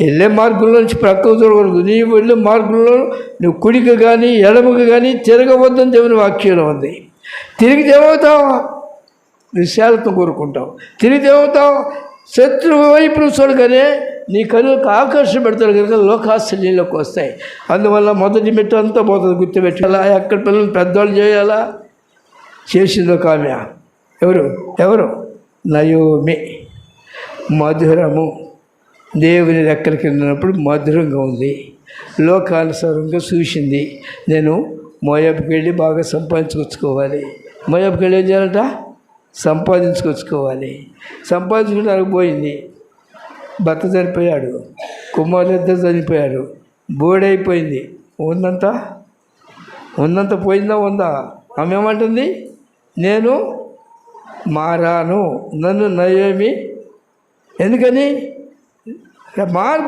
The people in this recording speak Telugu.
వెళ్ళే మార్గంలో నుంచి ప్రక్కకు చూడకూడదు. నీవు వెళ్ళే మార్గంలో నువ్వు కుడికి కానీ ఎడమకు కానీ తిరగవద్దని దేవుని వాక్యంలో ఉంది. తిరిగితే ఏమవుతావు? విశాలత కోరుకుంటావు. తిరిగితే ఏమవుతావు? శత్రువు వైపు నువ్వు చూడగానే నీ కనులకు ఆకర్షణ పెడతాడు కనుక లోకాశ్చర్యంలోకి వస్తాయి. అందువల్ల మొదటి మెట్టు అంతా పోతుంది. గుర్తుపెట్టాలా? ఎక్కడ పిల్లలు పెద్దవాళ్ళు చేయాలా? చేసింది ఒక ఆమె. ఎవరు నయోమి. మధురము, దేవుని రెక్కల కింద ఉన్నప్పుడు మధురంగా ఉంది. లోకానుసారంగా చూసింది. నేను మోయాబుకి వెళ్ళి బాగా సంపాదించుకొచ్చుకోవాలి. మోయాబుకి వెళ్ళి ఏం చేయాలట? సంపాదించుకోవడానికి పోయింది. భర్త చనిపోయాడు, కుమారులు ఇద్దరు చనిపోయాడు, బోడైపోయింది. ఉన్నంత పోయిందా? ఉందా? ఆమె ఏమంటుంది? నేను మారాను, నన్ను నయోమి. ఎందుకని? మార్గం